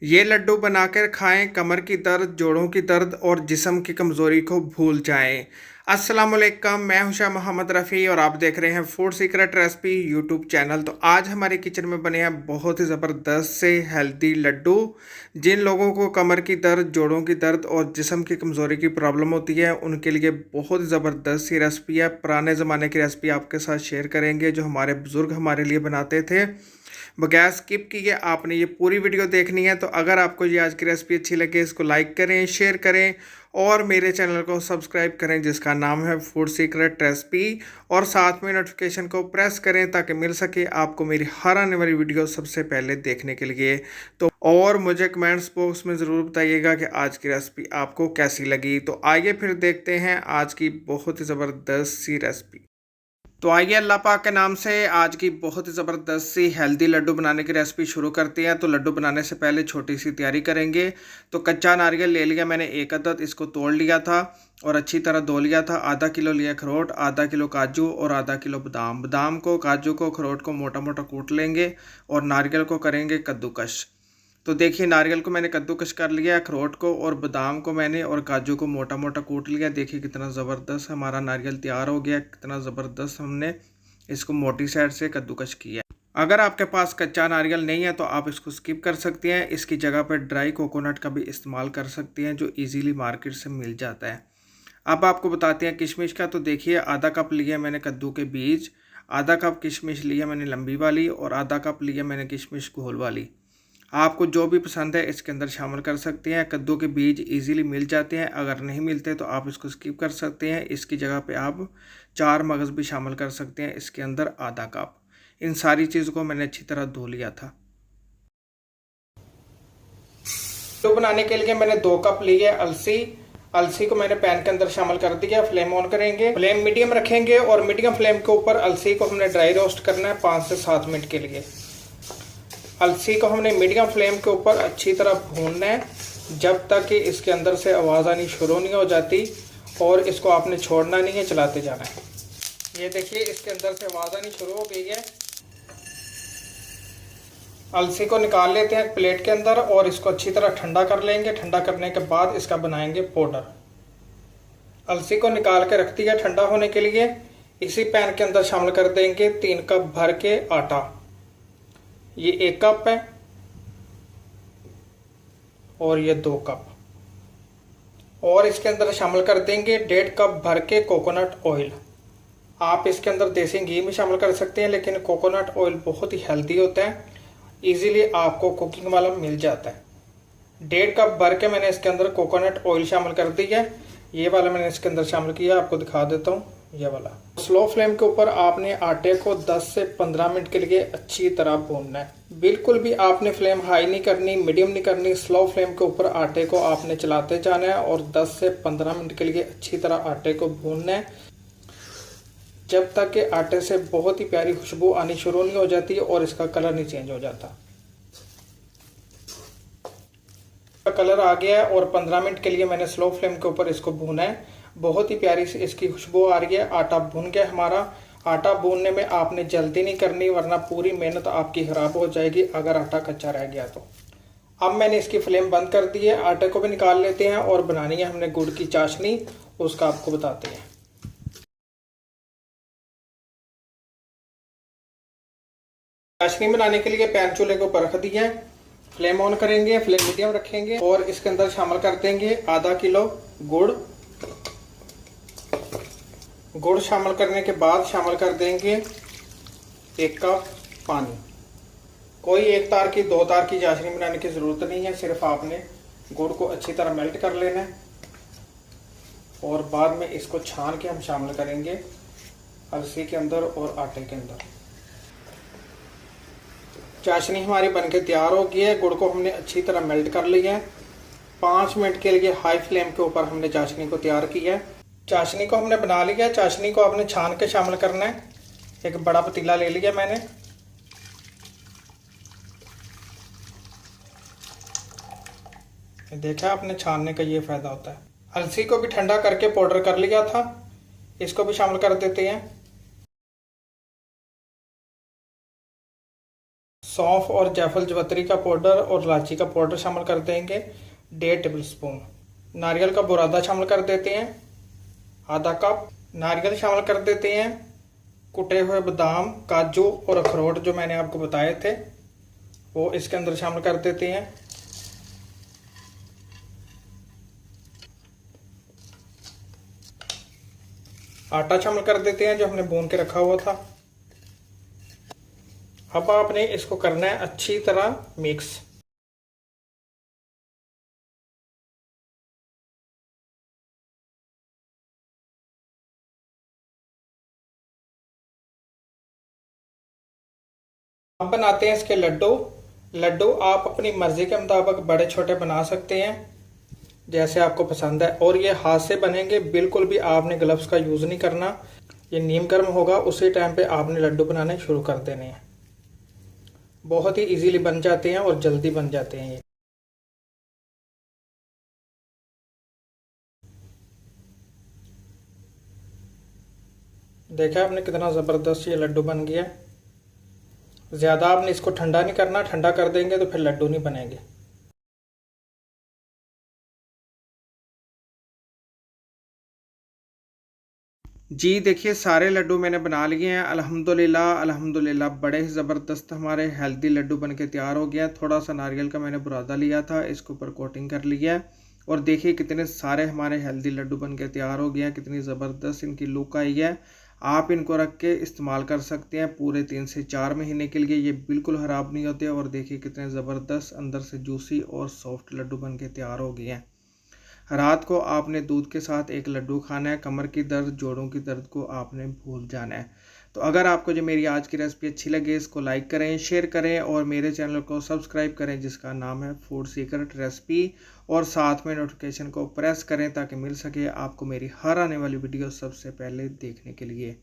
ये लड्डू बनाकर खाएं, कमर की दर्द, जोड़ों की दर्द और जिस्म की कमज़ोरी को भूल जाएं। अस्सलाम वालेकुम, मैं हूं शाह मोहम्मद रफ़ी और आप देख रहे हैं food secret recipe YouTube channel. तो आज हमारे किचन में बने हैं बहुत ही ज़बरदस्त से हेल्दी लड्डू। जिन लोगों को कमर की दर्द, जोड़ों की दर्द और जिस्म की कमज़ोरी की प्रॉब्लम होती है, उनके लिए बहुत ही ज़बरदस्त सी रेसिपी है। पुराने ज़माने की रेसिपी आपके साथ शेयर करेंगे जो हमारे बुज़ुर्ग हमारे लिए बनाते थे। बगैर स्किप किए आपने ये पूरी वीडियो देखनी है। तो अगर आपको ये आज की रेसिपी अच्छी लगे, इसको लाइक करें, शेयर करें और मेरे चैनल को सब्सक्राइब करें जिसका नाम है फूड सीक्रेट रेसिपी, और साथ में नोटिफिकेशन को प्रेस करें ताकि मिल सके आपको मेरी हर आने वाली वीडियो सबसे पहले देखने के लिए। तो और मुझे कमेंट्स बॉक्स में ज़रूर बताइएगा कि आज की रेसिपी आपको कैसी लगी। तो आइए फिर देखते हैं आज की बहुत ही ज़बरदस्त सी रेसिपी। तो आइए अल्लाह पाक के नाम से आज की बहुत ही ज़बरदस्त सी हेल्दी लड्डू बनाने की रेसिपी शुरू करते हैं। तो लड्डू बनाने से पहले छोटी सी तैयारी करेंगे। तो कच्चा नारियल ले लिया मैंने एक अदद, इसको तोड़ लिया था और अच्छी तरह धो लिया था। आधा किलो लिया अखरोट, आधा किलो काजू और आधा किलो बादाम। बादाम को, काजू को, अखरोट को मोटा मोटा कूट लेंगे और नारियल को करेंगे कद्दूकश। तो देखिए नारियल को मैंने कद्दूकश कर लिया, अखरोट को और बादाम को मैंने और काजू को मोटा मोटा कूट लिया। देखिए कितना ज़बरदस्त हमारा नारियल तैयार हो गया, कितना ज़बरदस्त हमने इसको मोटी साइड से कद्दूकश किया। अगर आपके पास कच्चा नारियल नहीं है तो आप इसको स्किप कर सकते हैं। इसकी जगह पर ड्राई कोकोनट का भी इस्तेमाल कर सकते हैं जो ईजीली मार्केट से मिल जाता है। अब आपको बताते हैं किशमिश का। तो देखिए आधा कप लिया मैंने कद्दू के बीज, आधा कप किशमिश लिया मैंने लंबी वाली और आधा कप लिया मैंने किशमिश गोल वाली। आपको जो भी पसंद है इसके अंदर शामिल कर सकते हैं। कद्दू के बीज इजीली मिल जाते हैं, अगर नहीं मिलते तो आप इसको स्किप कर सकते हैं। इसकी जगह पे आप 4 मगज़ भी शामिल कर सकते हैं, इसके अंदर आधा कप। इन सारी चीज़ों को मैंने अच्छी तरह धो लिया था। तो बनाने के लिए मैंने 2 कप लिए अलसी। अलसी को मैंने पैन के अंदर शामिल कर दिया। फ्लेम ऑन करेंगे, फ्लेम मीडियम रखेंगे और मीडियम फ्लेम के ऊपर अलसी को हमने ड्राई रोस्ट करना है 5 से 7 मिनट के लिए। अलसी को हमने मीडियम फ्लेम के ऊपर अच्छी तरह भूनना है जब तक कि इसके अंदर से आवाज़ आनी शुरू नहीं हो जाती, और इसको आपने छोड़ना नहीं है, चलाते जाना है। ये देखिए इसके अंदर से आवाज़ आनी शुरू हो गई है। अलसी को निकाल लेते हैं प्लेट के अंदर और इसको अच्छी तरह ठंडा कर लेंगे। ठंडा करने के बाद इसका बनाएंगे पाउडर। अलसी को निकाल के रख दिया ठंडा होने के लिए। इसी पैन के अंदर शामिल कर देंगे 3 कप भर के आटा। ये 1 कप है और ये 2 कप, और इसके अंदर शामिल कर देंगे 1.5 कप भर के कोकोनट ऑयल। आप इसके अंदर देसी घी भी शामिल कर सकते हैं, लेकिन कोकोनट ऑयल बहुत ही हेल्दी होता है, इजीली आपको कुकिंग वाला मिल जाता है। 1.5 कप भर के मैंने इसके अंदर कोकोनट ऑयल शामिल कर दिया है। ये वाला मैंने इसके अंदर शामिल किया, आपको दिखा देता हूँ। ये वाला स्लो फ्लेम के ऊपर आपने आटे को 10 से 15 मिनट के लिए अच्छी तरह भूनना है। बिल्कुल भी आपने फ्लेम हाई नहीं करनी, मीडियम नहीं करनी, स्लो फ्लेम के ऊपर आटे को आपने चलाते जाना है और 10 से 15 मिनट के लिए अच्छी तरह आटे को भूनना है जब तक कि आटे से बहुत ही प्यारी खुशबू आनी शुरू नहीं हो जाती और इसका कलर नहीं चेंज हो जाता। कलर आ गया है और 15 मिनट के लिए मैंने स्लो फ्लेम के ऊपर इसको भूना है। बहुत ही प्यारी सी इसकी खुशबू आ रही है। आटा भून गया हमारा। आटा भूनने में आपने जल्दी नहीं करनी वरना पूरी मेहनत आपकी खराब हो जाएगी अगर आटा कच्चा रह गया तो। अब मैंने इसकी फ्लेम बंद कर दी है। आटे को भी निकाल लेते हैं और बनानी है हमने गुड़ की चाशनी, उसका आपको बताते हैं। चाशनी बनाने के लिए पैन चूल्हे के ऊपर रख दिया है। फ्लेम ऑन करेंगे, फ्लेम मीडियम रखेंगे और इसके अंदर शामिल कर देंगे आधा किलो गुड़। गुड़ शामिल करने के बाद शामिल कर देंगे 1 कप पानी। कोई 1 तार की 2 तार की चाशनी बनाने की ज़रूरत नहीं है, सिर्फ आपने गुड़ को अच्छी तरह मेल्ट कर लेना है और बाद में इसको छान के हम शामिल करेंगे अलसी के अंदर और आटे के अंदर। चाशनी हमारी बनके तैयार हो गई है। गुड़ को हमने अच्छी तरह मेल्ट कर लिया है। 5 मिनट के लिए हाई फ्लेम के ऊपर हमने चाशनी को तैयार किया है। चाशनी को हमने बना लिया है। चाशनी को आपने छान के शामिल करना है। एक बड़ा पतीला ले लिया मैंने। देखा आपने छानने का ये फायदा होता है। अलसी को भी ठंडा करके पाउडर कर लिया था, इसको भी शामिल कर देते हैं। सौंफ और जायफल जवतरी का पाउडर और इलायची का पाउडर शामिल कर देंगे 1.5 टेबलस्पून। नारियल का बुरादा शामिल कर देते हैं आधा कप। नारियल शामिल कर देते हैं, कुटे हुए बादाम, काजू और अखरोट जो मैंने आपको बताए थे वो इसके अंदर शामिल कर देते हैं। आटा शामिल कर देते हैं जो हमने भून के रखा हुआ था। अब आपने इसको करना है अच्छी तरह मिक्स। अब बनाते हैं इसके लड्डू। लड्डू आप अपनी मर्जी के मुताबिक बड़े छोटे बना सकते हैं जैसे आपको पसंद है, और ये हाथ से बनेंगे, बिल्कुल भी आपने ग्लव्स का यूज़ नहीं करना। ये नीम गर्म होगा उसी टाइम पे आपने लड्डू बनाने शुरू कर देने हैं। बहुत ही इजीली बन जाते हैं और जल्दी बन जाते हैं ये। देखा आपने कितना ज़बरदस्त ये लड्डू बन गया। ज़्यादा आपने इसको ठंडा नहीं करना, ठंडा कर देंगे तो फिर लड्डू नहीं बनेंगे। जी देखिए सारे लड्डू मैंने बना लिए हैं अल्हम्दुलिल्लाह। अल्हम्दुलिल्लाह बड़े ही ज़बरदस्त हमारे हेल्दी लड्डू बन के तैयार हो गया। थोड़ा सा नारियल का मैंने बुरादा लिया था, इसके ऊपर कोटिंग कर लिया है, और देखिए कितने सारे हमारे हेल्दी लड्डू बन के तैयार हो गया। कितनी ज़बरदस्त इनकी लुक आई है। आप इनको रख के इस्तेमाल कर सकते हैं पूरे 3 से 4 महीने के लिए, ये बिल्कुल ख़राब नहीं होते। और देखिए कितने ज़बरदस्त अंदर से जूसी और सॉफ्ट लड्डू बन के तैयार हो गए हैं। रात को आपने दूध के साथ एक लड्डू खाना है, कमर की दर्द, जोड़ों की दर्द को आपने भूल जाना है। तो अगर आपको जो मेरी आज की रेसिपी अच्छी लगे इसको लाइक करें, शेयर करें और मेरे चैनल को सब्सक्राइब करें जिसका नाम है फूड सीक्रेट रेसिपी, और साथ में नोटिफिकेशन को प्रेस करें ताकि मिल सके आपको मेरी हर आने वाली वीडियो सबसे पहले देखने के लिए।